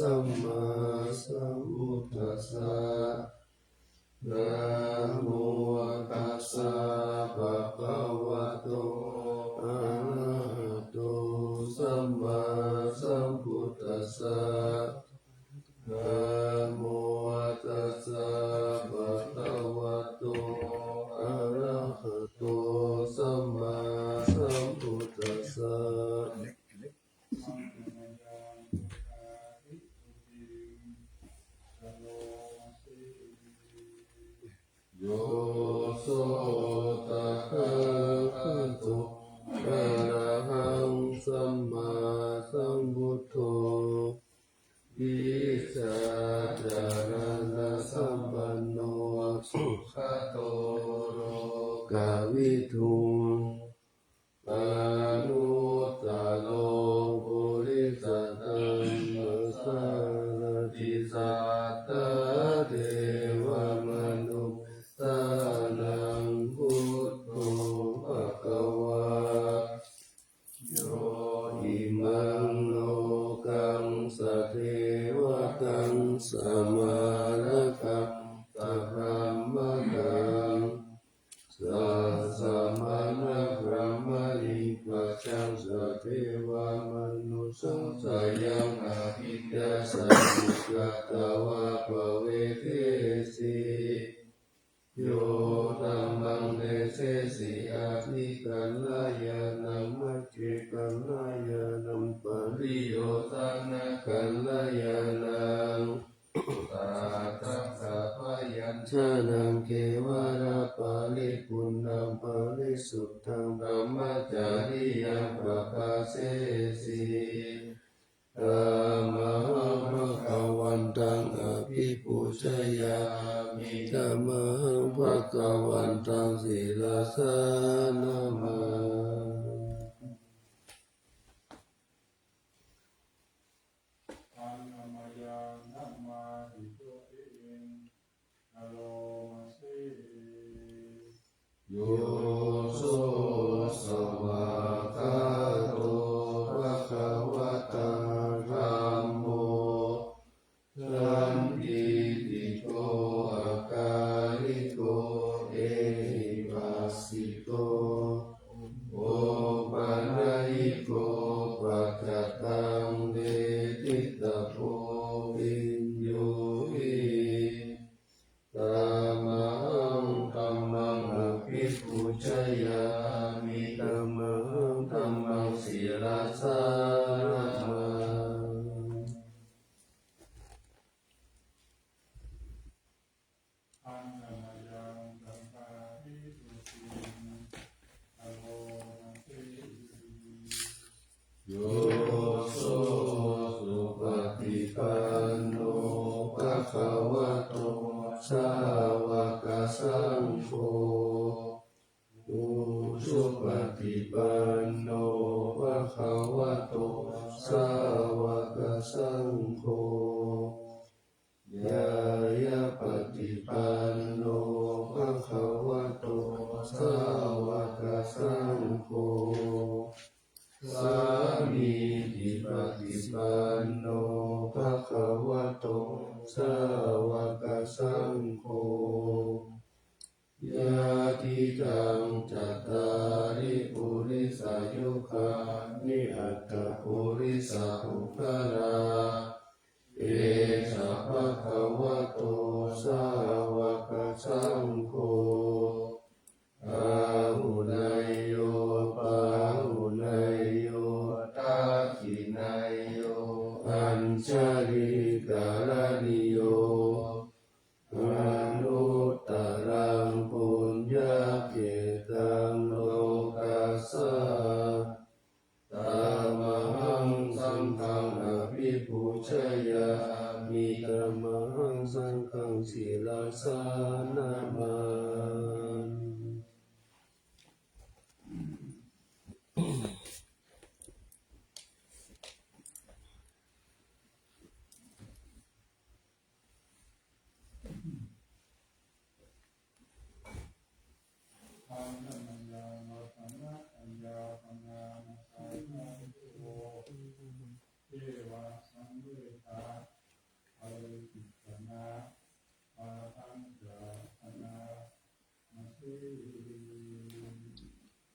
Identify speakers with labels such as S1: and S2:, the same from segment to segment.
S1: สัมมาสัมพุทธัสสะนะโมตัสสะภะคะวะโตอะระหะโตสัมมาสัมพุทธัสสะนะโมตัสสะภะคะวะโตอะระหะโตสัมมาสัมพุทธัสสะโยโสตถาคโตอะระหังสัมมาสัมพุทโธวิชาจารณะสัมปันโนสุขโตโลกวิทูปานุตตโลปุริสตัมมสารติสัตตะเทวมนุสานังพุทโธภควาโยอิมังโลกังสเทวตังสมาระกังสัพพมะกังสัสสะมานะพระมลิปัจจังสเทวมนุสสายังอาทิตยสัจจิกตวะภเวเทสีโยธัมมังเดเสสิอาทิกัลลายานัมมัจเจกัลลายานัมปริโยทานะกัลลายานังตาทัสสะพยัญชนะเกวะระปะริปุณณังปะริสุทธังธัมมจาริยังปะกาเสสิธัมมังภะคะวันตังอภิปูชยามิธัมมังภะคะวันตังศีลสานามาโยโสสวากาโตภะคะวะตาธัมโมสันทิติโกอาการิโกเอหิปัสสิโกโอปัญญิโกปัจจตังเวทิตาโพวิญโยหิธัมมังธัมมังอภิปูชยามิธัมมังธัมมังศีลสานามาโยโสสุปฏิปันโนภะคะวะโตสาวกสังโฆอุชุปฏิปันโนภะคะวะโตสาวกสังโฆยายาปฏิปันโนภะคะวะโตสาวกสังโฆสามีจิปฏิปันโนภะคะวะโตสาวกสังโฆยะทิตังจัตตาริปุริสายุคานิอัตตปุริสาภุคลาเอสะภะคะวะโตสาวกสังโฆอาหุนายโยปาหุนายโยทักขินายโยอัญชลิกาลนิโยอนุตตรังปุญญเกตังโลกัสสะธัมมังสังฆังอภิปูชยามิธัมมังสังฆังศีลสานามา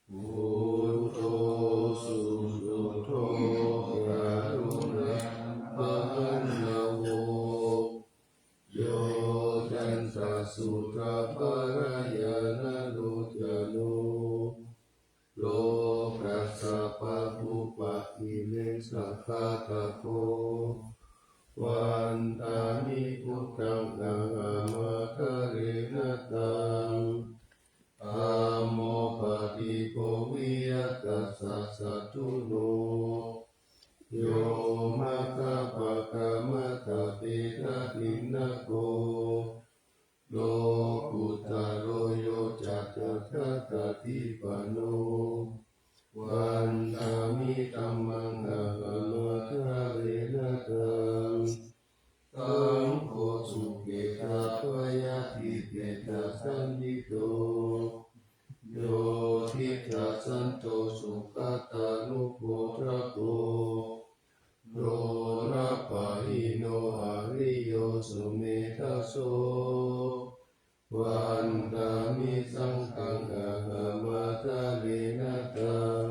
S1: พุทโธสุสุโธกรุณาปัญญโวโยจันตสุตปรายณโลจโนโลกัสสะปะปุปะอิเมสัคคะตะโกวันตามิพุทธังอะหังมัคคะเรนะตังธัมโมปฏิโกวิยัตตัสสะสัตถุโนโยมัคคะปะกะมะตะเตทะทินนะโกโลกุตตะโรโยจัตตะตะทิปะโนวันตามิธัมมังอะหังมัคคะเรนะตังตังโฆสุเกตาปยาติเตตะสันติโตโยทิทัสสันโตสุขตานุโพธโกโรระปะหิโนอริโยสุเมธัสโสวันตามิสังฆังอะหังมัคคะเรนะตัง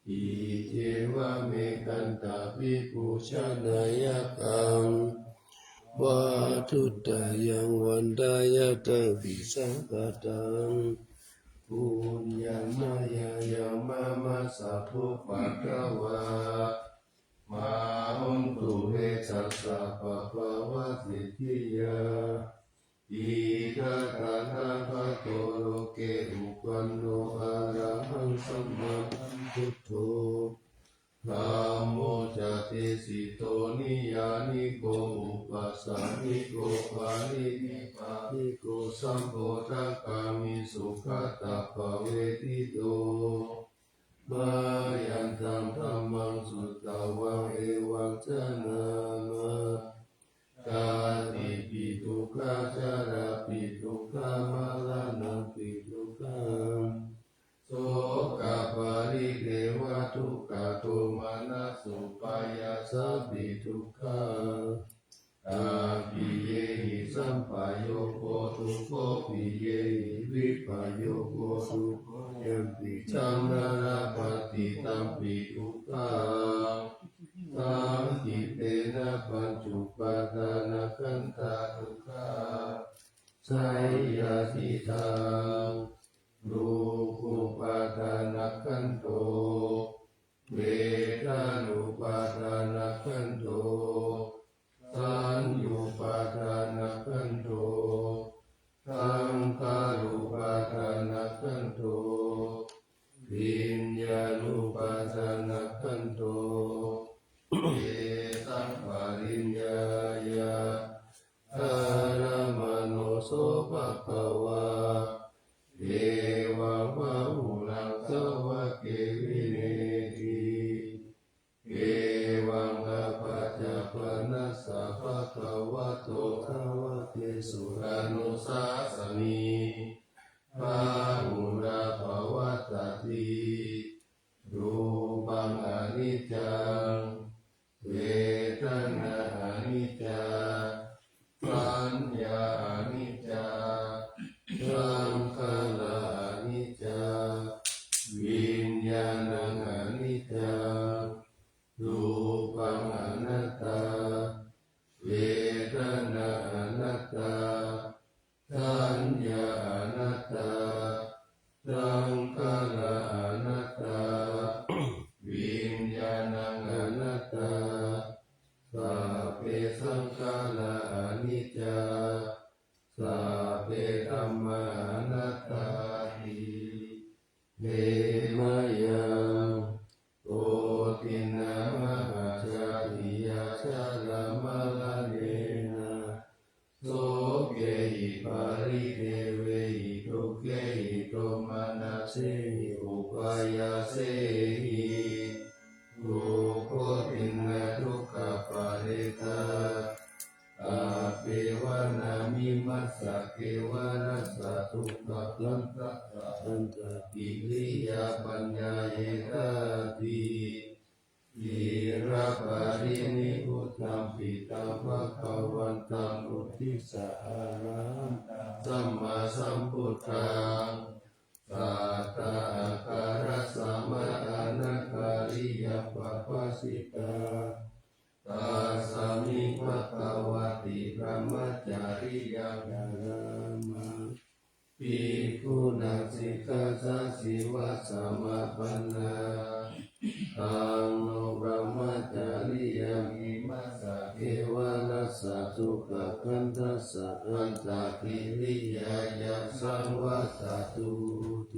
S1: อิเทวะเมกันตาภิกขุชนายกังวาทุตายังวันดายตังปิสังกตังปุญญามายายามะมัสสะภุปะคะวะมาหุนตุเวสัสสะปะภะวะสิทธิยาอิทัตถะภะโตโลเกอุปันโนอะระหังสัมมาสัมพุทโธธัมโมจะเตสิโตนิยานิโกอุปัสสานิโกปานินิปานิโกสัมโพธังกามิสุขตะปะเวทิโตมายันตังธัมมังสุตตะวังเอวังจนะมะกาติปิทุกขาจาราปิทุกขามาลานังปิทุกขังโสกปาริเดวะทุกขโทมานะสุปายาสาปิทุกขาอาปิเยหิสัมปะโยโกทุกโขปิเยหิวิปะโยโกสุโขยัมปิจัมนาราปฏิตัมปิทุกขาตังกิเตนะปัญจุปาทานะขันธาทุกขาไสยสิตังรูปุปาทานะขันโตเวทานุปาทานะขันโตสัญญูปาทานะขันโตสังขารุปาทานะขันโตวิญญาณุปาทานะขันโตเยสังปริญญายาอะระมโนโสภะคะวะเอวะมะหุลังสวะเกวิเนติเอวังอปัจจปนัสสะภะคะวะโตภวะเตสุรานุสาสนีภาหุราภวะตติรูปังอนิจจังเวทนาอนิจจาสัญญาอนิจจาสังขารอนิจจาวิญญาณังอนิจจังรูปังอนัตตาเวทนาอนัตตาสัญญาอนัตตาสังขารอนัตตาวิญญาณังอนัตตาสัพเพสังขาราอนิจจาสัพเพธัมมาอนัตตาติเนมยังโอตินะมหาชาติยาชาลามะละเนนะโสเกหิปาริเทเวหิทุเกหิโตมานะเสหิอุปายาเสหิทุกขตินะทุกขปาเรตาอาเปวะนามิมัสสะเกวะนัสสะทุกขลันตะสันตกิริยาปัญญาเยตาติอิระปารินิพุทธัมปิ ตังภะคะวันตังอุทิสะอะระหังสัมมาสัมพุทธังสัทธะอาการะสัมมาอนาคาริยปัปปสิตาตัสสะมิภะคะวะติพระมัจจาริยาญาณังภิกขุนังสิกขาสัสสิวะสัมมาปันนาตังโนพระมัจจาริยามิมัสสะเทวะนัสสะสุขคันธัสสะอันตกิริยายะสังวัสสตุ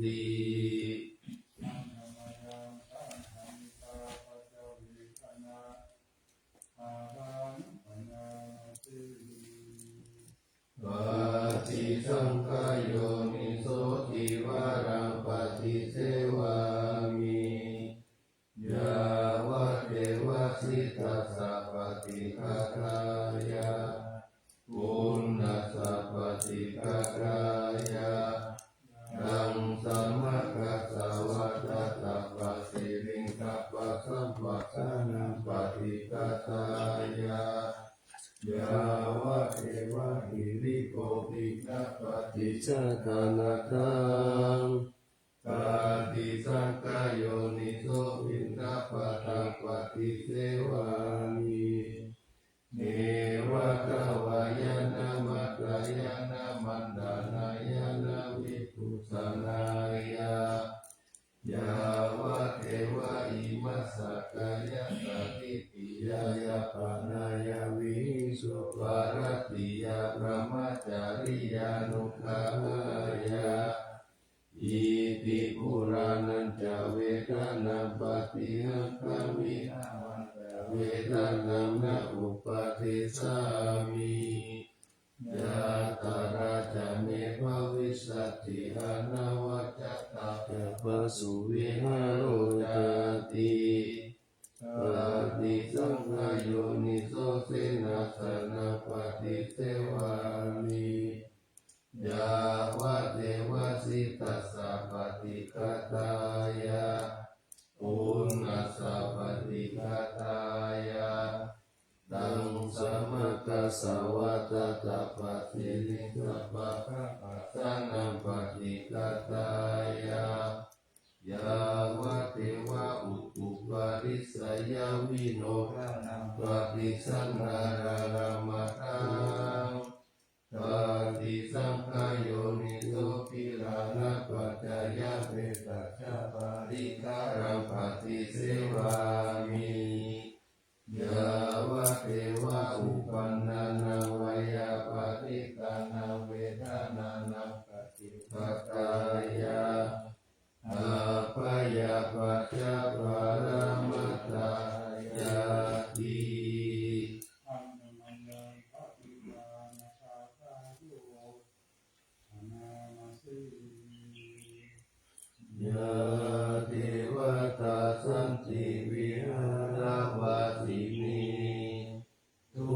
S1: ติปฏิสังขายโยนิโสติวารังปฏิเสวามิยาวะเทวะสิตัสสะปฏิฆาตายะปุณณัสสะปฏิฆาตายะดังสัมมากัสสะวัฏฏะปัสสิริงกัปปะสัมปัสสะนังปฏิฆาตายะยาวะเทวะหิริโกติกัปปติชาตานาทังปฏิสังขายโยนิโสวินทปะทังปฏิเสวามิเนวะกวายนามัตตายนามันดานายนาวิปุสนายายาวะเทวะอิมัสสะกายะสติปิยายะปานายาวิสุวารติยาพระมัจจาริยานุภายะอิติปุรานันจะเวทนาปฏิหังคามิเวทนานะอุปาทิสามิยะตาราจะเมภวิสัตติอนาวัจจตาปะสุวิหารโรจติปฏิสังขายโยนิโสเสนาสนะปฏิเสวามิยาวะเทวะสิตัสสะปฏิฆาตายะปุณณัสสะปฏิฆาตายะตังสัมมากัสสะวัฏฏะปัสสิริกัปปะสังนังปฏิฆาตายะยาวะเทวะอุตุปาริสยาวิโนปฏิสังขารารามาตังปฏิสังขายโยนิโสปิลานะปัจจายะเวตัสสะปาริฆารังปฏิเสวามิยาวะเทวะอุปันนานาวยาปฏิกานาเวทนานังปฏิปตายะอาภยาปัจจปารามัตตายาติยาเทวตาสันติวิหารวาสินีทุ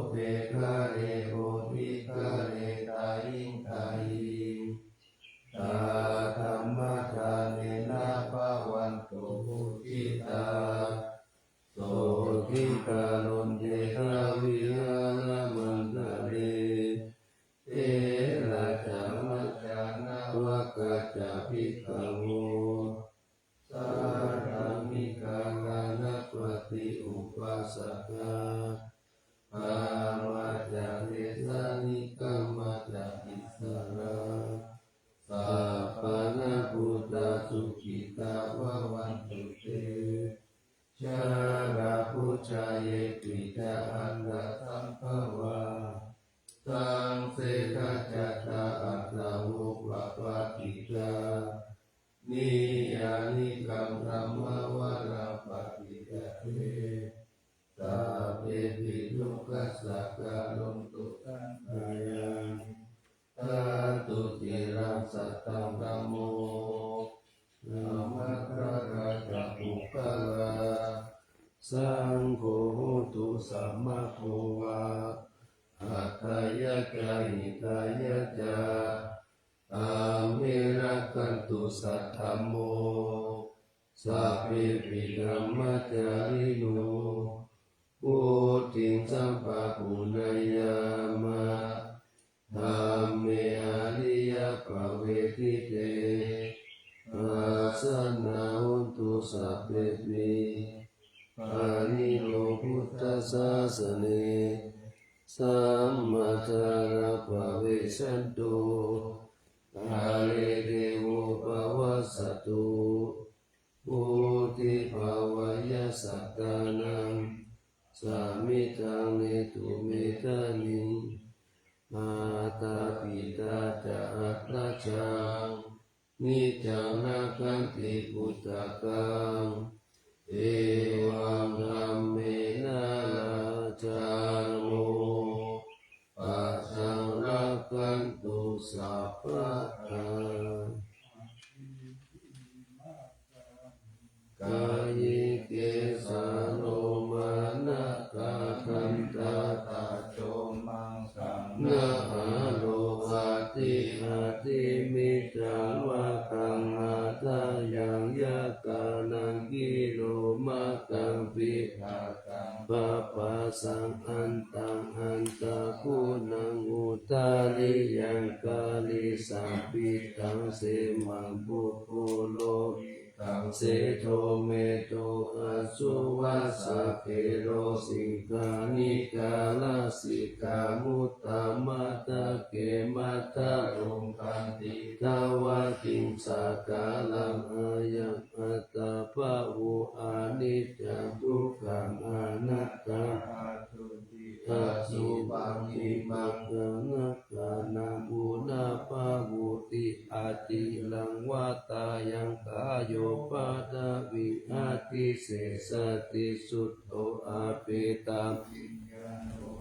S1: เปกะเรโอภิกะเรตายิงตายิงตาธรรมทานเนนะภาวันโตมุทิตาโสทิกาลนเยนะวิหารมันตะเรเอราชามัจจานาวะกัจจภิกขโวสารามิกาลานะปฏิอุปัสสกาปามาจาเรสานิกัมมัจจอิสระสัพพะนะพุทธสุขิตาวะวันตุเตชาราพุชายปิจาอันดาสัมภวาสังเสกจัตตาอัตตาวุปปะติจานิยานิกัมธรรมวาราปฏิจจเวตาเปติทุกขัสสะกาลนตุตังกายังตาตุติรังสัตตังธัมโมนามัคคะราชปุคคลาสังโฆโหตุสัมมาโภวะอัตถยะจาหิตายะจาอาเมระกันตุสัทธัมโมสัพเพปิธัมมัจจาริโนป พุทธิงสัมปะปุณยามะธัมเมอริยปเวทิเตอาสันนาหุนตุสัพเพปิปานิโนพุทธศาสเนสัมมาทาราภเวสันตุกาเลเดโวภวัสสตุปุติภาวายสัตตานังสามิทังเนตุเมตานิมาตาปิตาจาอัตตาจังนิจังนาคันติพุทธกังเอวังธัมเมนะลาจาโมปัสสังรักขันตุสัพพะทา กายเกสาโลมานะกาคันตาตาโจมังสังนะอาโลหะติอาติมิจังวะกังอาทายังยะกานังกิโลมะกังปิหากังปะปะสังอันตังอันตะคุนังอุตาลิยังกาลิสัมปิตังเสมังบุพโพโลตังเสโทเมโตอาสุวัสสะเพโรสิกานิกาลาสิกามุตตามาตะเกมัตตะรงคันติทาวะติงสากาลังอายังอัตตาภะวุอานิจจังทุกขังอนัตตาอาสุบังอิมังกังนักขานาบุนาภาวุติอาติลังวาตายังกาโยปาดาวิอาติเสสติสุตโตอาเปตา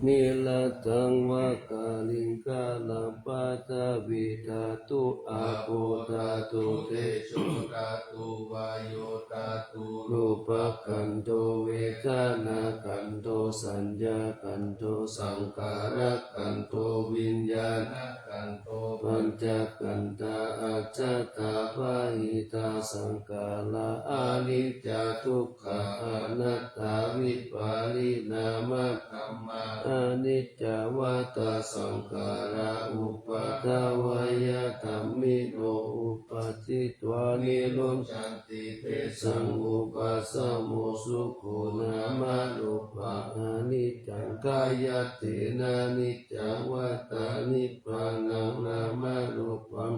S1: นิลตังวะกาลิงกาลังปาตาวิธาตุอาโปธาตุเตโชธาตุวายโยธาตุรูปขันโตเวทนาขันโตสัญญาขันโตสังขารขันโตวิญญาณขันโตปัญจขันธาอาจจตาภาหิตาสังขาราอานิจจทุกขาอนัตตาวิปาริณามะธัมมาอานิจจวัตตสังขาราอุปาทวยธัมมิโนอุปัชฌิตวานิโรชันติเตสังอุปัสสโมสุโขนามะรูปังอานิจจังกายเตนะนิจจวัตตานิพพานังนามะรูปัง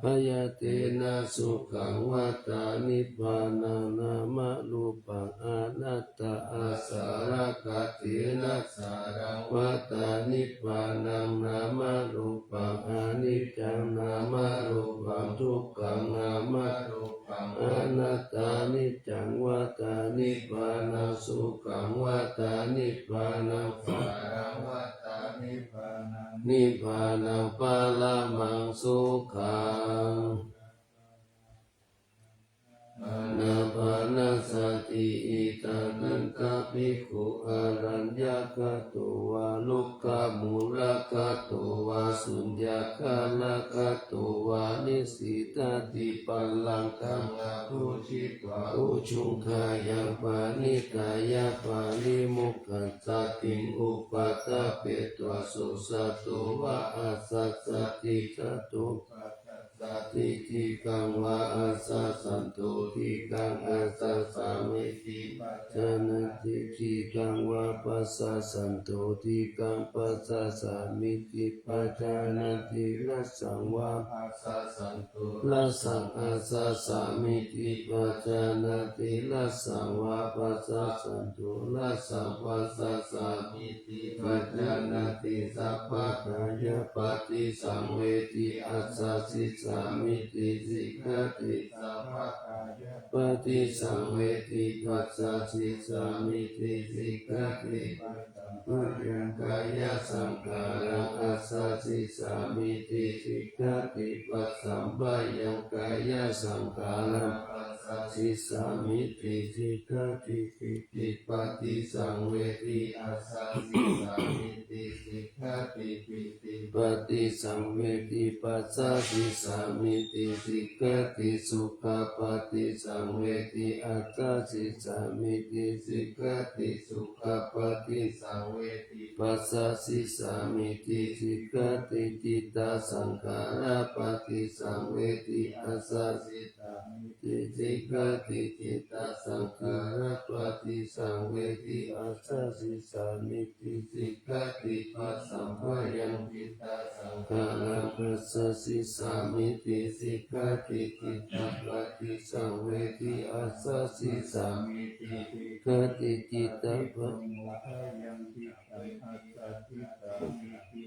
S1: พยาเตนะสุขังวัตตานิพพานังนามะรูปังอนัตตาอาสารกตินะสารังวัตตานิพพานังนามะรูปังอนิจจังนามะรูปังทุกขังนามะรูปังอนัตตานิจจังวัตตานิพพานังสุขังวัตตานิพพานังสารังวัตตานิพพานังนิพพานังปะละมังสุขังอนาปานสติอิตานันตภิกขุอารัญญกตุวาลุกขมูลกตุวาสุญญคาลกตุวานิสิตติปัลลังกังอาภูชิตวาอุชุงคายังปานิกายปาลิมุขขัสสติงอุปัฏฐเปตวสุสตุวะอาสัสสติสตุสัตติทิกังวะอาสัสสันตุทิกังอาสัสสามิติปัจจนะติทิกังวะปัสสะสันตุทิกังปัสสะสามิติปัจจนะติรัสสังวะอาสัสสันตุรัสสังอาสัสสามิติปัจจนะติรัสสังวะปัสสะสันตุรัสสังปัสสะสามิติปัจจนะติสัพพะกายปฏิสังเวทิอัสสะสิสามิติสิกขติสัพพะกายปฏิสังเวทิปัสสะสิสามิติสิกขติปัจจังกายสังขารังอัสสะสิสามิติสิกขติปัสสัมปะยังกายสังขารังอัสสะสิสามิติสิกขติปิฏิสังเวทิอัสสะสิสามิติสิกข ขติปิติปฏิสังเวทิปัสสะสิสามิติสิกขติสุขปฏิสังเวทิอัตตาสิสามิติสิกขติสุขปฏิสังเวทิปัสสะสิสามิติสิกขติจิตตสังขารปฏิสังเวทิอัสสะสิสามิติสิกขติจิตตสังขารปฏิสังเวทิอัสสะสิสามิติสิกขติปัสสัมภยังจิตตสังขารปัสสะสิสามิติสิกขติจิตตปฏิสังเวทิอัสสะสิสามิติสิกขติจิตตปฏิยังจิตตังอัสสะสิสามิติ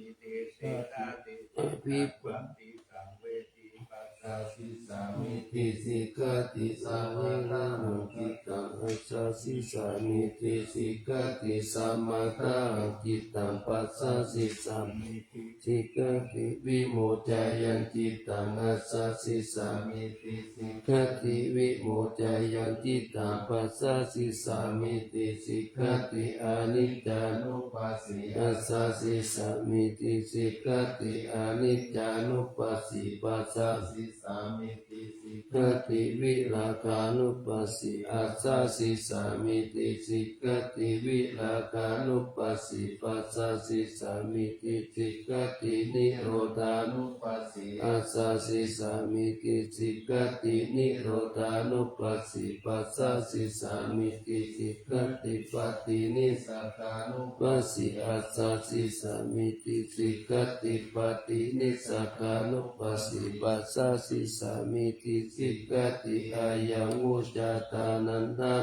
S1: สิกขติอภิปฏิสังเวทิปัสสะสิสามิติสิกขติสัมมาทังจิตตังอัสสะสิสามิติสิกขติสัมมาทังจิตตังปัสสะสิสามิติสิกขติวิโมจจายันจิตตังอัสสะสิสามิติสิกขติวิโมจจายันจิตตังปัสสะสิสามิติสิกขติอนิจจานุปัสสิอัสสะสิสามิติสิกขติอนิจจานุปัสสิปัสสะสิสามิติสิกขติวิราคานุปัสสิอัสสะสิสามิติสิกขติวิราคานุปัสสิปัสสะสิสามิติสิกขตินิโรธานุปัสสิอัสสะสิสามิติสิกขตินิโรธานุปัสสิปัสสะสิสามิติสิกขติปฏินิสสานุปัสสิอัสสะสิสามิติสิกขติปฏินิสสานุปัสสิปัสสะสิสามิติสิกขติอายังอุจจตานันทา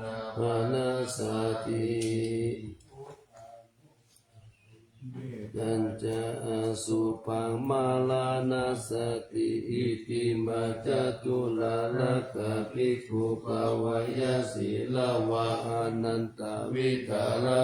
S1: นานาสติยัญจะสุปังมาลานาสติอิติมัจจตุลาลกะภิกขุภาวายาสีลาวะอนันตวิทารา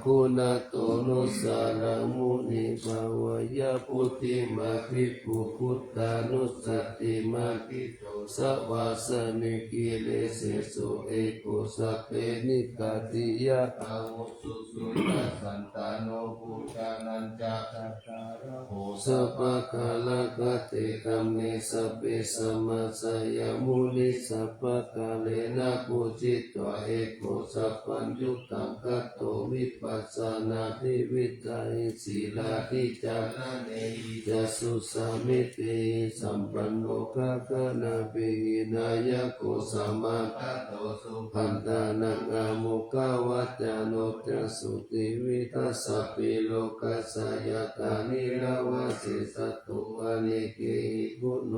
S1: คุณโตนุสารามุนิภาวายาพุทธิมาภิกขุพุทธานุสติมาภิกขุสวาสนิกิเลเสสุเอโกสัพเพนิกาติยะอาวุสุสุตัสสันตาโนปุจานันจาการะโหสัพพะกาลกเตกัมเมสัพเพสัมมาสยามุนิสัพพะกาเลนะปุจิตวะเอโกสัพพัญญุตังกัตโตวิปัสสนาทิวิตาหิสีลาทิจานะเนหิจัสสุสามิติสัมปันโนกะกะนาภินายะโกสัมมาทัตโตสุขันตานังอามุขวัจจาโนจัสสุติวิทัสสะปิโลกัสสยตานิราวะเสสัตตุอเนเกหิพุโน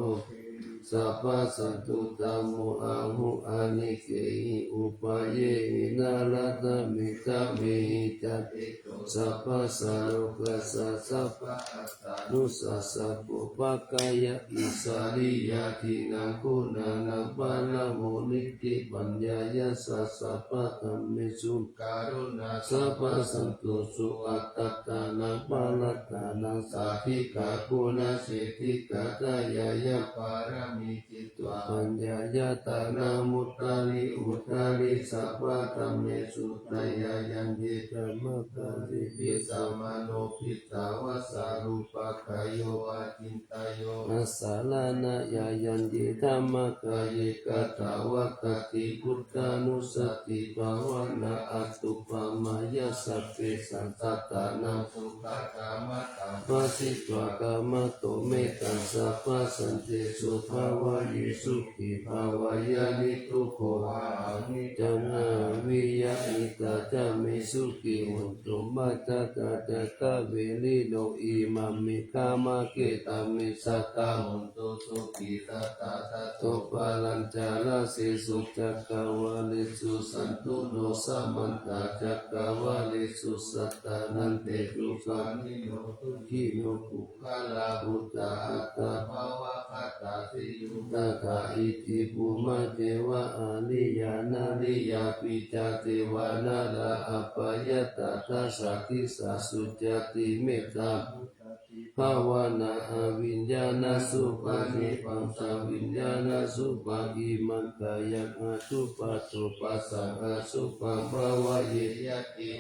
S1: สัพพะสัตตุตัมโมอะหุอานิเกหิอุปาเยหินารัตมิตะเมหิจัตติโตสัพพะสัโลกัสสะสัพพะอัตตานุสัสสะปุปะกายะอิสาริยาทินังคุณานังปานะโมนิติปัญญายะสัสสะปะธัมมิสุการุณาสัพพะสันตุสุอัตตตานังปาลัตตานังสัพพิกาคุณาสิทธิกาตายายะปารมิจิตวะปัญญายะตานามุตตาลิอุตตาลิสัพพะธัมเมสุตยายันติธรรมกาลิปิสัมมาโนปิตาวะสารุปะกายโยอาจินตโยนัสสาลานายายันติธรรมกายกตาวะกติพุทธานุสติภาวนาอัตตุปมายะสัพเพสันตตานังสุขกามตังวสิตวะกามโตเมตัสสัพพะสันติสุภาวะยิสุขิภาวายานิทุโขอานิจังอาวิยะนิตาจามิสุขิหุนตุมัจจตาจตะเวลิโนอิมัมมิกามะเกตามิสัตตาหุนตุสุขิตัตตาทัตโตปาลัญจาราสิสุจักขวาลิสุสันตุโนสัมมันตาจักขวาลิสุสัตตานันเตตุกานิโยตุขิโยกุขลาหุตาอัตตาภาวะคัตตาสิยุตตาอิติภูมาเทวะอาลิยานาลิยาปิจาเทวานาลาอัปปายตาทัสสะทิสาสุจติเมตตาภ ภาวนาวิญญาณสุปฏิปังสาวิญญาณสุปฏิมังกายังอาสุปตุปัสสะอาสุปังภาวะเยยติ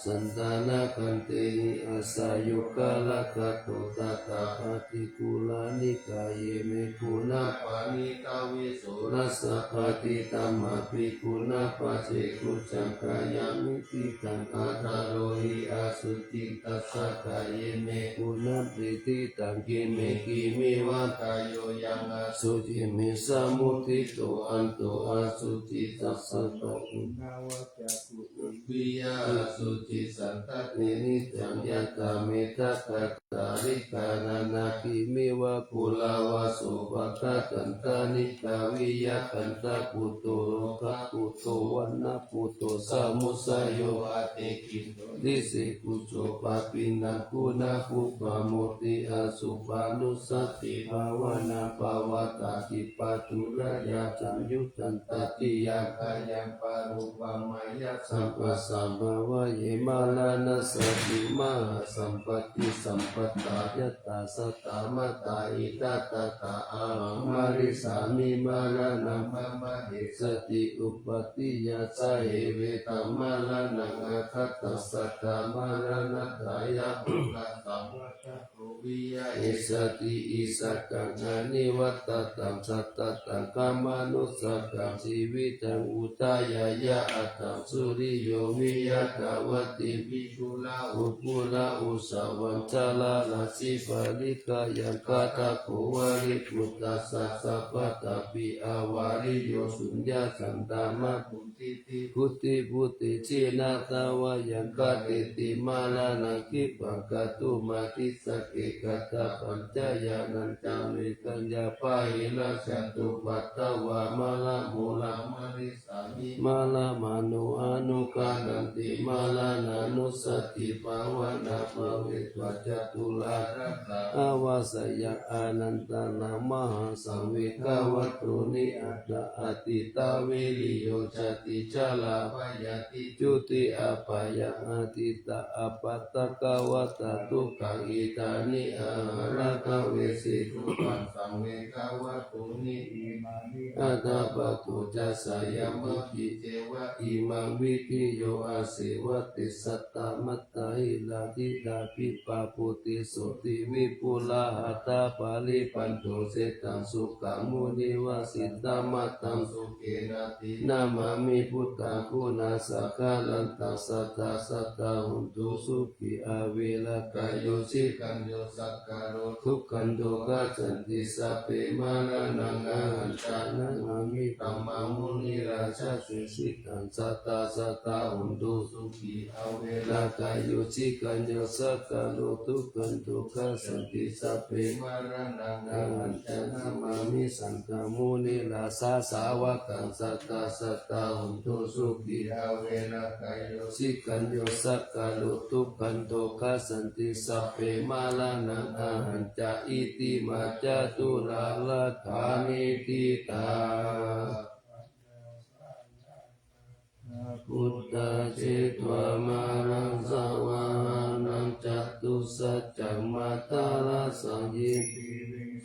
S1: สันตานาคันเตหิอาสายุกาลกัตโตตถาปฏิกุลานิกายเยเมกุณาปานิตาวิสุรัสสะปฏิตัมมาภิกุณาปัจเจกุจังกายามิติตังอาตาโรหิอาสุติตัสสะกายเยเมกุณาปฏิตังกิเมกิมิวะกายโยยังอาสุจิมิสามุติโตอันโตอาสุจิตัสสะโตนาวะจักขุวิยาสุจิสันตตินิจังยะตาเมตตาตาริกานานาคิมิวะปุลาวะสุภะคะตันตานิกาวิยะคันตะปุโตโลกะปุโตวันนะปุโตสามุสยโยอาเตกิโตดิสิกุโจปะปินังกุณาภุปะโมติอาสุปานุสติภาวนาภาวตาติปัจจุระยะจังยุตันตติยะกายังปารุปมายะสัมปัสสะภาวะเยมาลานัสสติมาสัมปติสัมปตายะตาสตามตาอิตตาตาอามาริสามิมาลานัมมะมะหิสติอุปติยะสะเหเวตมาลานังอาคัตตัสสะตามาลานัตถายะปุตตังวัชโกวิยะอิสติอิสักกังอานิวัตตังสัตตตังกามานุสักกังชีวิตังอุตายายะอัตตังสุริโยวิยะกาวติวิชุลาอุปุระอุสาวันจาลาลาสิปาลิกายังกาตะโกวาริปุตตัสสะสัพพะตาปิอาวาริโยสุญญาสันตามะปุติติพุติจินาตาวายังกาติติมาลานาคิปังกตุมาติสเกกตาปัญจายานันจามิกัญญาปะหิลาสันตุปัตตวามาลามูลามาริสามิมาลามานุอนุกานันติมาลานานุสติภาวนาภเวตวัจตุลารัตตาอาวาสยะอานันตนามหาสังเวกาวัตถุนิอัตตะอติตาเวริโยจติจาลาภยติจุติอาภยะอติตาอปัตตกวัตตุกังอิตานิอาราคเวสิทุปัสสังเวกาวัตถุนิอิมานิอัตตะปะตุจัสสยามะกิเจวะอิมังวิทิโยอาเสวติสัตตมัตตาหิลาทิดาปิปะปุติสุติวิปุลาหตาปาลิปันโตเสตังสุขมุนิวาสิตามัตตังสุเกนะตินามามิพุทธังคุณาสักกาลันตัสสะตาสัตตาหุนตุสุขิอาเวลกายโยสิกันโยสักการโรทุกขันโตกัจจันติสัพเพมานานังอาหันตานังอามิตัมมามุนิราชาสิสิตังสัตตาสัตตาหุนตุสุขิอาเวลกายโยสิกันโยสักการโรทุกขันโตกัจจันติสัพเพมานานังอาหันตานังอามิสันตามุนิราชาสาวกังสัตตาสัตตาหุนตุสุขิอาเวลกายโยสิกันโยสักการโรทุกขันโตกัจจันติสัพเพมาลานังอาหันจาอิติมาจาตุลาลาธานิติตาพุทธาเจตวามารังสวานังจัตตุสัจจังมาตาลาสังยิปิ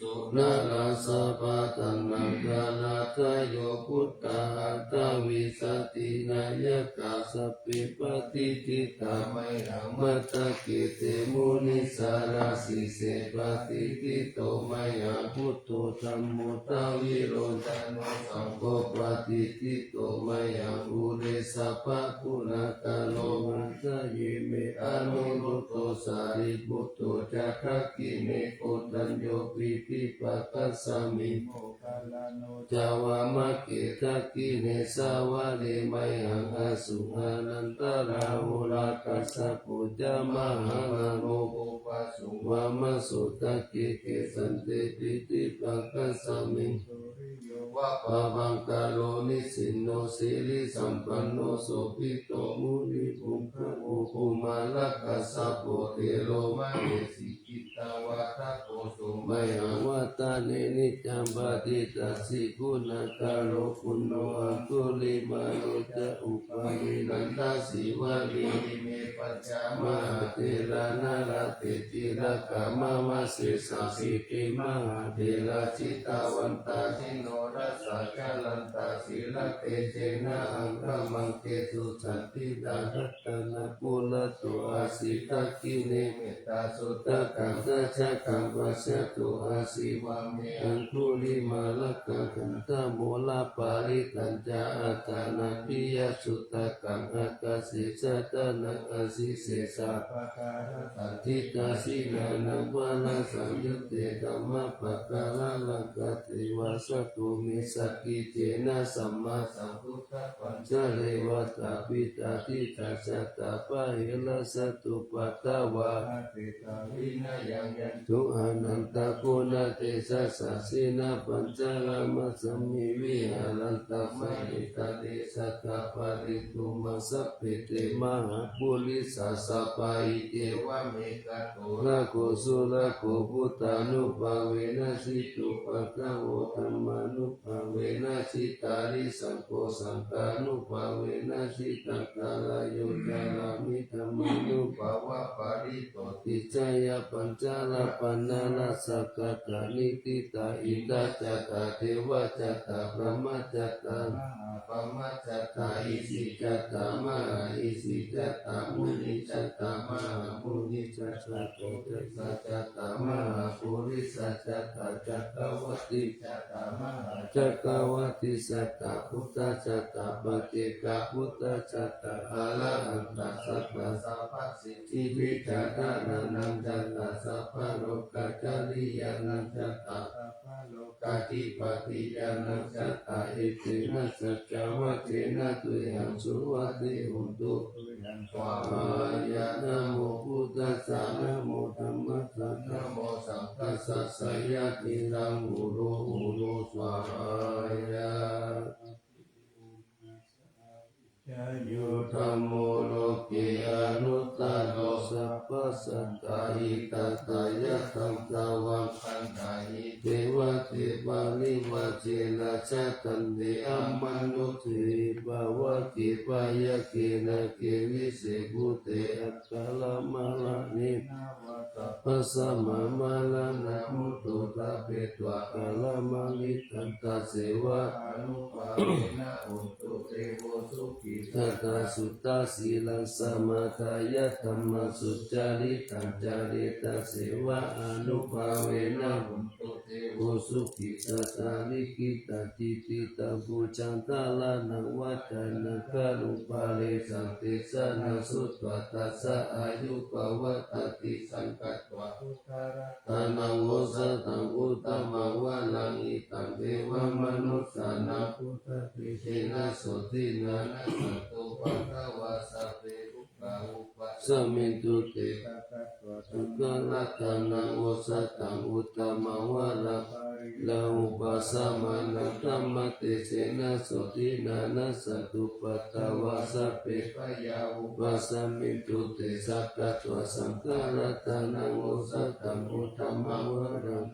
S1: สุนาลาสะปะตังนังกาลาทะโยพุทธาอัตตวิสตินายกาสปิปติทิตาไมหังมัตตะกิเตมุนิสาราสิเสปติทิโตไมหังพุทโธธัมโมทาวิโรจโนสังโฆปฏิทิโตไมหังอุเรสะภะคุณากาโลมันตะเยเมอนุรุตโตสารีบุตโตจักขกิเนโกตัญโยปิติปัสสัสสมิโมคาลาโนจาวามะเกทักกิเนสาวะเลไมหังอสุอานันตราหุลาคัสสะปุจจามหังอโนโภปัสสุวามะสุตะเกเกสันเตปิติปัสสัสสมิวะปะบังกาโลนิสินโนสิริสัมปันโนโสภิโตมุนิภูมิอุปุมาลักขะสะโพเทโลมะเอสิกิตาวะทะโกสุไมหัง วัตานินิจัมปฏิตัสสิกุณกาโลกุณโนอัตุลิมาโลจะอุปาวินันตสิวะลีเมปัจจามหาเทระนาราเตติระกามามะเสสสิติมหาเทระจิตาวันตาทิโนรัสสะจาลันตาศิลเตเจนะอังคะมังเกตุสันติดารัตนะกุลตุอาสิตะกิเนเมตตาสุตตะกังสัจกังวัชตุอาสิวะเมอันทุลิมาลกังขันตโมลาปาริตัญจาอัตตานาปิยสุตตะกังอัตตสิสัตตะนะอาสิเสสะปะการะตันทิตาสินานังวะนังสัมยุตเตธัมมะปะการะลังกัตติวาสตุมิสักกิเจนะสัมมาสัมพุทธปัญจเลวตาปิตาทิตาสัตตาปะหิลสตุปัตตวะติตาวินายังยันตุอนันตโกนาเตสัสสะสินาปัญจลามะสัมมิวิหารันตมหิตาเตสัตตาปริตุมัสสะเพเตมหาปุริสัสสะปะอิเตวะเมกะโตระโกสุระโกพุทธานุภาเวนะสิตุปัตตะโวธัมมานุภาเวนะสิตาริสังโฆสังฆานุภาเวนะสิตังกาลโยจารามิธัมมานุภาวะปาริโตติจายะปัญจลปันนาลสักกะตานิติตาอินทจัตตาเทวจัตตาพระมจัตตาปมัจจตาอิสิจัตตามหาอิสิจัตตามุนิจัตตามหามุนิจัตตาโตจัตจัตตามหาปุริสัจจัตตาจักรวัติจัตตามหาจักรวัติสัตตาพุทธจัตตาปฏิกาพุทธจัตตาอาละหันตสัพพะสัพพสิทธิวิจารณานันจัตตาสัพพะโลกาจาริยานันจัตตาสัพพะโลกาธิปติยานันจัตตาอิตินัสสัจจวัตเถนะตุยังสุวัตติหุตุสวายะนะโมพุทธัสสะนะโมธัมมัสสะนะโมสังฆัสสะสยะติรังอุโรสวายะโยธัมโมโลกิอนุตตโรสัพพสัตตาหิตัตตายะธัมตาวังคันธาหิเทวะเทวาลิวะเจนะชะตันเตอัมมนุติภาวะกิปายะเกนะเกวิเสกุเตอัตตะละมะละนิปัสสะมะมะละนะมุตุตะเปตวะกะละมะลิตันตะเสวะอนุภาเวนะอุตุเตโวสุขิตัตตะสุตตะสีลังสมาทายะธัมมสุจาริตัญจาริตะเสวะอนุภาเวนะอุตุเตโวสุขิตัตตะลิขิตาติติตังปุจันตาลานังวัจานังกะลุปาเลสันติสะนะสุตตะตัสสะอายุปวัตติสังกัตวะตานังโวสัตตังอุตตมังวะนังอิตังเทวมนุสสานังพุทธติเชนะโสตินานะสัตโตภะคะวะสัพเพอุปาอุปะสมินตุเตสุขลัตนังโวสัตตังอุตตมังวะนังลาอุปัสสะมานังธัมมเตเชนะโสตินานะสัตตุปัตตวะสัพเพปยาอุปัสสมินตุเตสัพพะตัวสังฆรัตนังโวสัตตังอุตตมังวะนัง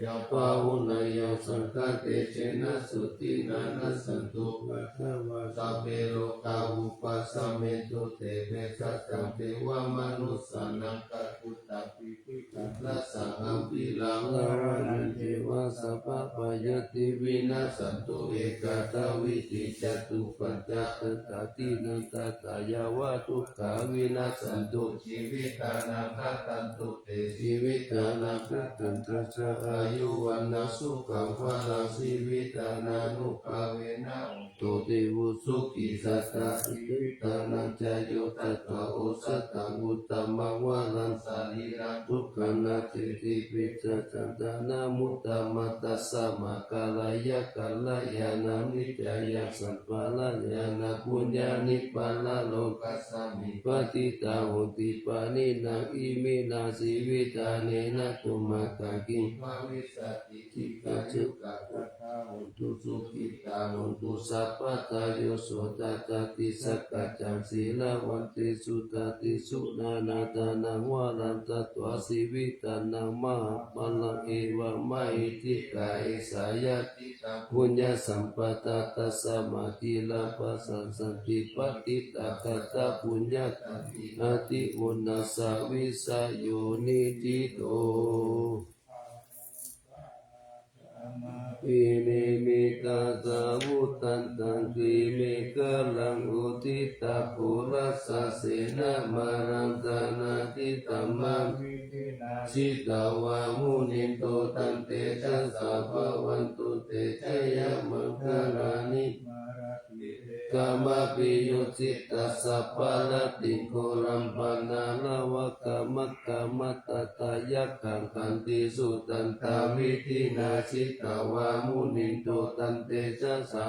S1: ยาปาวุนายาสังฆเตเชนะสุตินานะสันตุปัตตวะสัพเพโลกาอุปัสสมินตุเตเวสัตตังเทวมนุสสานังกัจจุตปิปิตัสสะสังฆัมปิลังลาวานันเทวะสัพพะปายติวินาสันตุเอกตาวิติจตุปัญจตัตตตินันตตายาวะทุกขาวินาสันตุชีวิตานังคัตตันตุเตชีวิตานังคัตตันตัสสะอายุวันนะสุขังภะลังชีวิตานานุภาเวนะตุเตวุสุขิสัตตะชีวิตานังจโยตัตตะโอสัตตังอุตตมังวะลังสาลีรังทุกขังนาเจติปิจจันตานามุต ตมัตตัสสะมะกาลายะกัลยาณมิจายะสัพพะละญาณปุญญานิปานะโลกัสสมิปฏิตาหุติปานินาอิมินาสิวิตาเนนะตุมะกังกิงภวิสติทิกาจุกะตถาหุตุสุขิตาหุตุสัพพะทาโยโสตตติสักกัจจังศีลาวันติสุตติสุนานาตานังวารันตตวสิวิตานังมหาปัลลังเอวะมะหิติกาเอสายะติตังปุญญาสัมปตาตัสสะมาติลาปัสสันสันติปฏิตาคตาปุญญาตันติอาติอุณาสาวิสาโยนิจิโตวินิมิตาสาวุตันตังกิเมกะลังอุทิตาปุรัสสะเสนะมารังตานาทิตัมมังสิตาวามุนิโตตันเตจัสสะภะวันตุเตชะยะมังคลานิกามปิโยจิตตัสสะปะละติโกรัมปนาลาวะกามะกามะตตายักขังคันติสุตันตาวิธินาสิตาวามุนิโตตันเตจัสสะ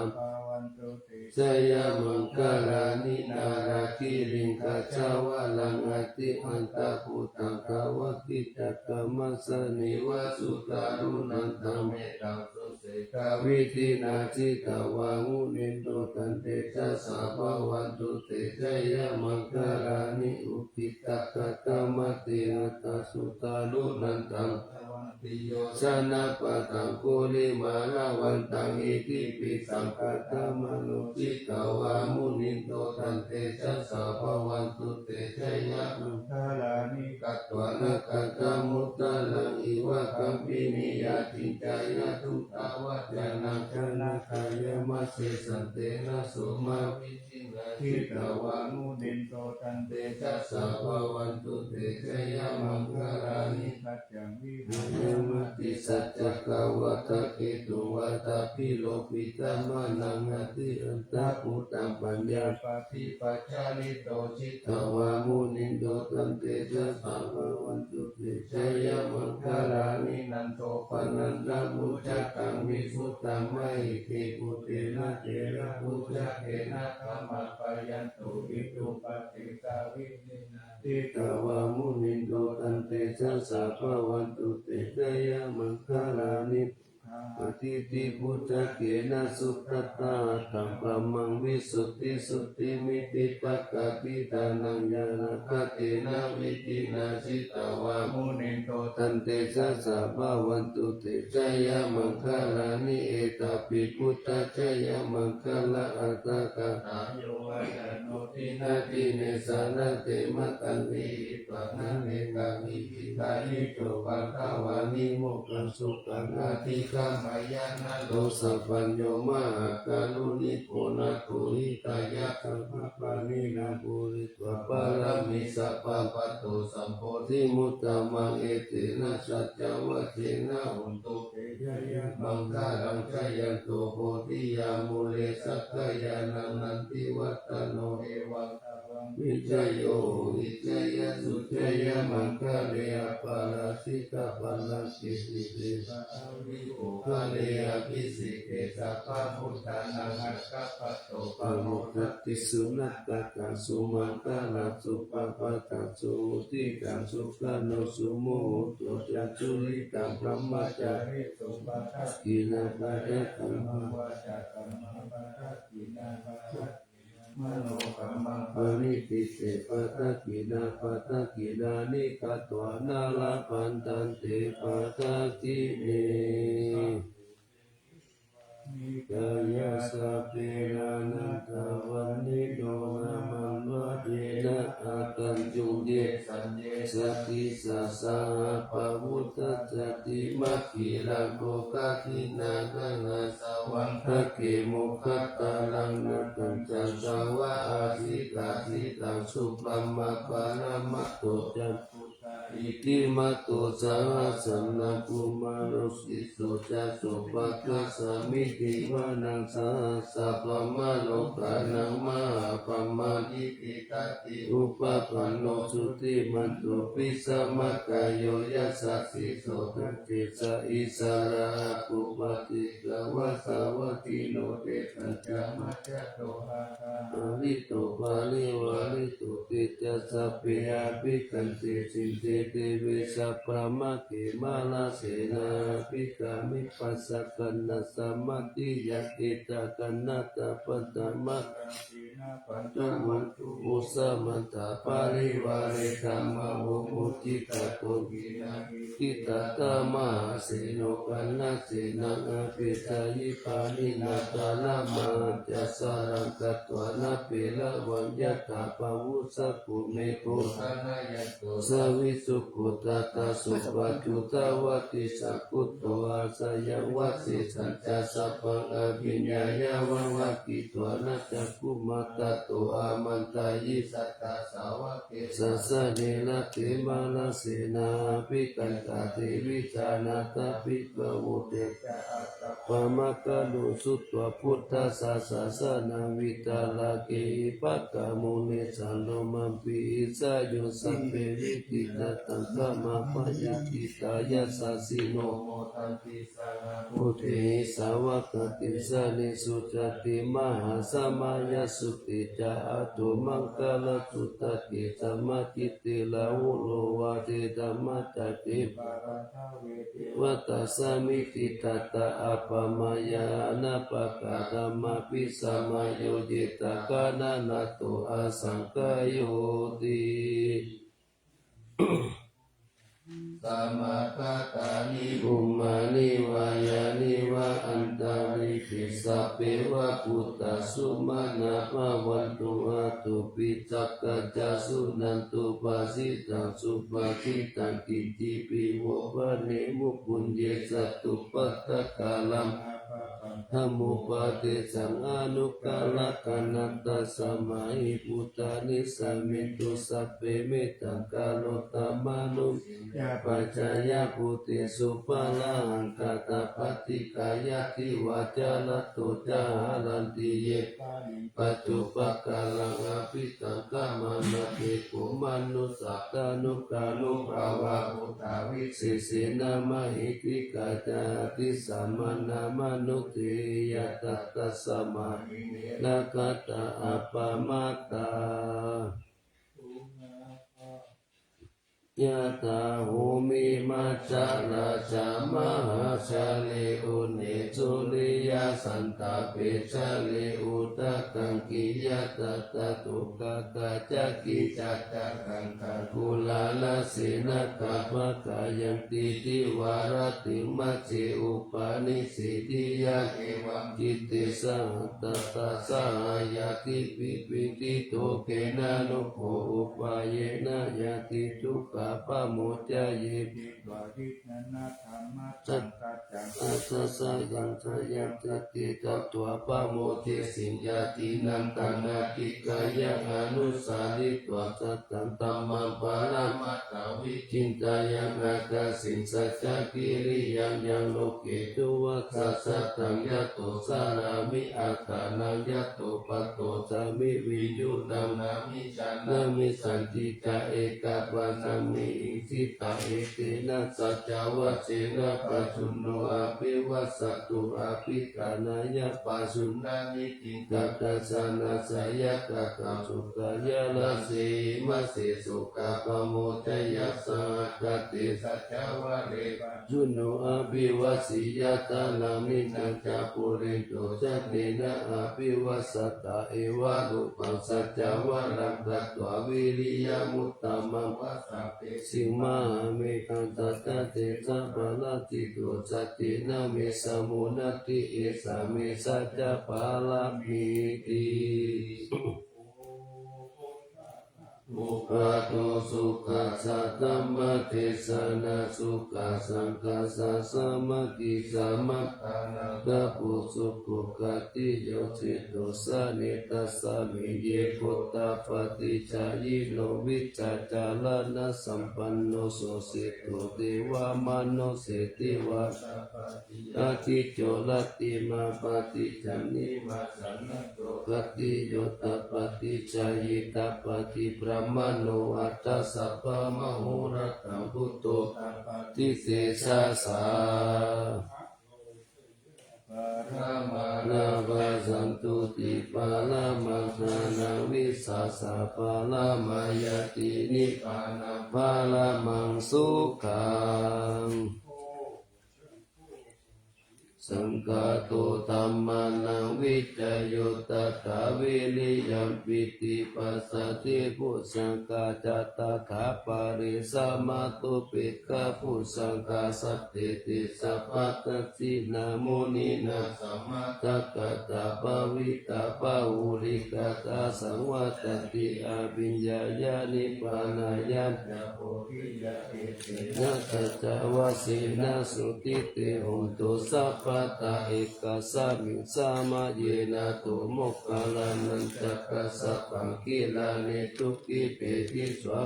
S1: ชยมังคลานินาราคิริงกัจจาวะลังอติอันตะพุตังกาวะกิจกรรมสนิวะสุตารุนันตังเมตังสุเสกาวิธินาจิตาวามุนิโตตันเตจัสสะภะวันตุเตชยมังคลานิอุทิตกะกรรมติอัตตสุตารุนันตังสนะปะตังโกลิมาลาวันตังอิติปิสังกัตตมโนจิตาวามุนิโตตันเตจัสสะภะวันตุเตชยมังคลานิกัตตวะนะกัตตมุตตะลังอิวะกัมปินิยาติจายะทุตาวะจานังชนะกายมัสสิสันเตนะสุมาวิจินาทิตาวามุนิโตตันเตจัสสะภะวันตุเตชยมังคลานิกัจจังวิมติสัจจกาวะตะเกตุวัตาปิโลปิตามานังอติอันตะพุตังปัญญาปฏิปัจจานิโตจิตตวามุนิโตตันเตจัสสะภะวันตุเตชยมังคลานินันโตปนันตมุจจตังวิสุตตังไมหิปุเตนะเจระพุจเกนะธรรมะปยันตุอิตุปฏิกาวินินาทิตวามุนิโตตันเตจัสสะภะวันตุเตชยมังคลานิปฏิติพุทธเกนะสุขตาตัมปะมังวิสุทธิสุทธิมิติปักขะปิตานังญาณคตินาวิตินาจิตาวามุนิโตตันเตจัสสะภะวันตุเตชยมังคลานิเอตปิพุทธชยมังคลาอัตตกะตาโยวัจโนทินาทิเนสานเตมะตันติปะนะเนกังอิทิตายิโตปัฏฐาวานิโมกขังสุขังอาทิกามายานะโลสัพพัญโยมะกาลุนิโกนะตุหิตายะสัมภปานินาปุริตวะปารามิสัพพะปะโตสัมโพธิมุตตะมังเอเตนะสัจจวะเทนะหุนตุเตชยมังคลังชยันโตโพธิยามุเลสักขยานันติวัตโนเอวังวิจโยวิจยสุจยมังคะเรอปาราสิกาปัลลังกิสิเตสะวิโภคะเรอภิสิเกสัพพะพุทธานังอัคคะปะโตปะโมทัตติสุนัตตะกังสุมังคะลังสุปะปะตังสุมุติกังสุขโนสุโมตุจัตุลิกังพระมจาริสุปะทัสกินาภะเรตังวะจักขัมมะปะทัสกินาภะทัสมโนกัมมังปริติเสปะทะกินาปะทะกินานิกัตวานาลาปันตันเตปะทะกิเนกายาสะเปรานันทวันนิโดนามันวะเยนะอาตัญจุเยสัญเยสติสัสสะปะวุตตะจติมัคคิรังโกคะทินาคังอาสวังทะเกมุขัตตาลังนัตัญจันตาวะอาสิกาสิตังสุปัมมะปารามัตโตจันพุทธา อิติมัตโตสาสันนัปุมารุสิโสจัสสุปัตตสามิติมานังสาสัพพะโลกานังมหาปัมมานิติตติอุปปันโนสุติมันตุปิสัมมาคายโยยัสสะสิโสทัจเจสะอิสระปุปติกวะสาวติโนเตตัจจามัจจโตหะตาลิโตปาลิวาลิโตติจัสสะปิอาภิกันติสินเตเตวิสัพพะมะเขมาลาเสนาภิกามิปัสสะกันนะสัมมติยัตติตะกันนะตะปัตตมะตุมันตุอุสมันตาปาริวาเรธรรมะโมมุติตะโกกินาทิตะตะมหาเสโนกันนะเสนังอภิตายิปานินาตาลามาจัสสารังกัตวานาเปละวัญญาตาปาวุสะกุเมโกสนายัตโตสวิสุขุตตาสุปัจจุตาวติสักขุตโตอาสยังวัสสิสัจจะสัพพังอภิญญายาวังวัคคิตวานะจักขุมัตตโตอามันตายิสัตตาสาวะเกสัสสะเนนะเตมาลาเสนาภิกันตาเทวิจานาตาภิกขวเตจะอัตตปะมะกะโลสุตตวพุทธสาสสะนาวิตาลาเกปักขะมุเนสันโนมัมปิสะโยสัพเพวิติตตังกะมะปะยติตายัสสะสิโนโมทันติสานาพุทธิสาวกติสะนิสุจติมหาสมายสุติจาอะตุมังคลตุตติสัมมาทิฏฐิลาวุโลวาเทธัมมัจจติปาราทาเวติวัตตสามิติตัตตะอัปปมายานะปะกะธัมมะปิสัมมาโยจิตากานะนะโตอาสังกายโยติสัมมาคาตานิภูมานิวายานิวะอันตาริปิสัพเพวะพุทธสุมาณะภวันตุอาตุปิจักกัจจสุนันตุปาสิตังสุปาทิตังกิจิปิโวภะเนมุปุญเยสัตตุปัตตะกาลัมธรรมุปาเทสังอนุกาลกันัตตะสมัยพุทธานิสัมมิตุสัพเพเมตังกาโลตมานุยาปัจจายพุทธิสุปาลังคาตาปฏิกายทิวาจาลตุจาลันติเยปัจจุปกาลังอภิตังกามานติปุมานุสัตตานุกานุภาวะอุตาวิสิสินามหิติกาจาติสัมมานามานุติยตัตตะสมานาคตาอัปปมาตายะตาหูมิมัจจาราชามหาชาลิอุเนจุลิยาสันตาเปชาลิอุตะกังกิยะตตะตุกะกะจักกิจัตตะกังคะกุลาลสินะกะภะกายันติติวารติมัจเจอุปาณิสิติยะเอวังจิตติสังตตะสายาติปิปิติโตเกนะนุโภอุปายนะยะติทุกขปะโมจเยปิวาริณนาธรรมะสังกัจจังอัสสะยังทะยัตติตัตวะปะโมทิสิญญาตินันตนาติกายะอนุสาริตวะสัตตัมตัมมัปะละมัตตวิจินตายังอากาสินสัจจกิริยังยังโลเกตุวัสสะตังยะโตสารามิอาคานังยะโตปัตโตสามิวิยุตังนามิจันนามิสันติกะเอกะวานามิอิทิตาเอเตนะสัจจวะเจนะปัจจุโนอาภิวัสสตุอาภิกานายะปัจจุนานิติกัตตะสานาสายะกัตตะสุขายะละเสมะเสสุขะปะโมทยัสสะกัตติสัจจวะเรปัจจุโนอาภิวัสสิยะตานามินันจาปุเรโตจักเนนะอาภิวัสสตาเอวะรูปังสัจจวะรังกัตถววิริยมุตตมังวัสสะเตสิมาเมคันตัตเตสัพพะลติโตจัตตินะเมสมุนัตติเอสาเมสัจจปาลามิติ อุปาโตสุขัสสะธัมมเทศนาสุขัสสังคัสสะสมาธิสามัตถานาคปุสุขุกติโยจิตโตสะเนตัสสะมิเยปุตตะปฏิจายิโนวิจจาจารณะสัมปันโนโสสิตุเทวามโนเสติวาอาทิโจลติมาปฏิจันนิมาสันนโตปฏิโยตปฏิจายิตาปฏิพระมโนอัตตสัพพะมโหรัตถังพุทโธทิเสสะสานาภาสันตุติปาลามังนานาวิสาสะปาลามายตินิพพานาปาลามังสุขังสังฆาโตธัมมานังวิจโยตัสสะวิริยัมปิติปัสสติพุสังฆาจัตตาขาปาริสัมมาตุปิกขพุสังฆาสัตติติสัพพะสินามุนีนาสัมมาทักขะตาปวิตาปะอุริกตาสังวัตติอาภิญญายานิพพานายานยาโพธิยาเอเตนะสัจวะสีนาสุติเตหุนตุสัพพะตาเอกสามิสามาเยนะตุโมกขลานันจักขะสัพพังกิลานิทุกิเปติสวะ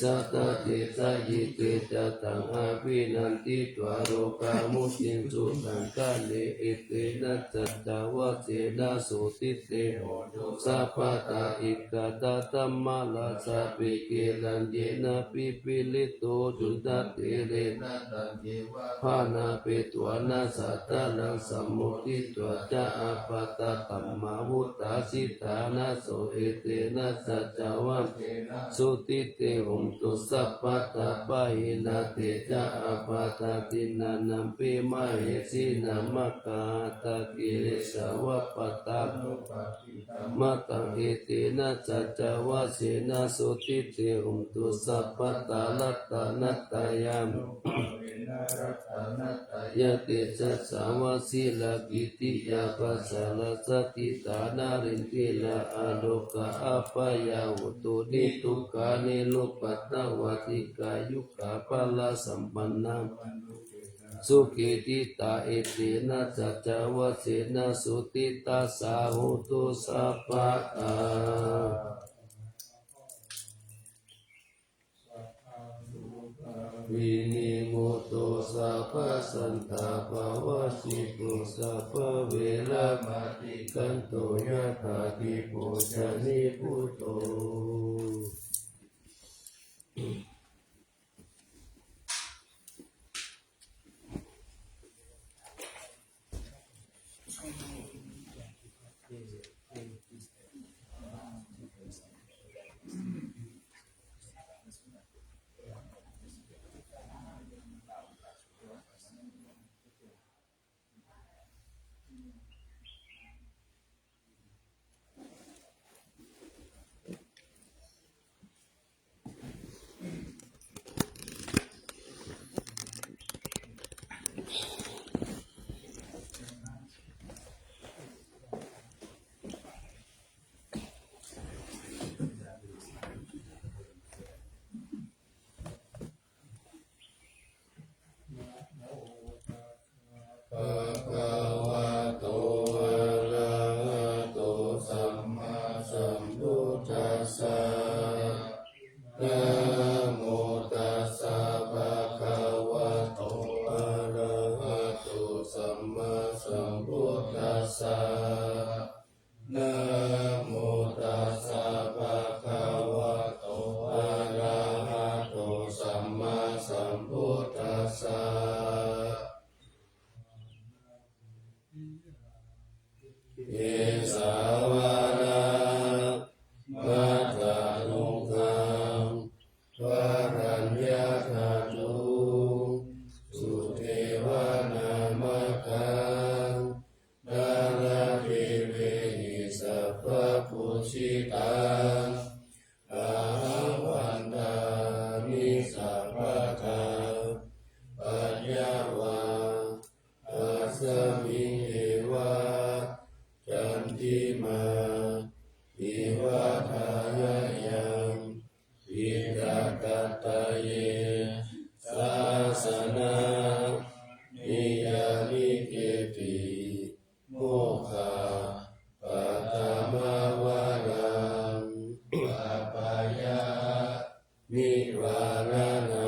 S1: สัตเตสะยิเตจะตังอาภินันติตวาโรกามุสินสุตังกาเนอิเตนะจัตตาวะเสนาสุติเตโหตุสัพพะตาเอกตาธัมมาลาสะปิเกลันเยนะปิปิลิโตจุตเตเรนะตันเยวะภานาเปตวานาสัตตะนังสัมมุติตวะจะอาปะตะตัมมาวุตตาสิตานะโสเอเตนะสัจจวัมสุติเตหุมตุสัพพะตาปะหินาเตจะอาปะตะตินานัมปิมะเหสินามะกาตะกิริสาวะปะตามะตังเอเตนะสัจจวะเสนะสุติเตหุมตุสัพพะตาลัตตานัตตายามยะเตจัสสาวะสีลากิติยาปัสสะลาสติตานารินติลาอโลกะอัปปยาหุตุนิทุกขานิโลปัตตวะติกายุกะปะลาสัมปันนังสุขิติตาเอเตนะสัจจวะเสนะสุติตาสาหุตุสัพพะตาวินิโมโตสัพพสันตาภวสิตุสัพพเวรมติกันโตยะถาทิปุจานิพุตโตทิมาทิวาทายยัง เยศาสนานิยานิเกติโมฆขปัตตมวารังปะปายานิวารานา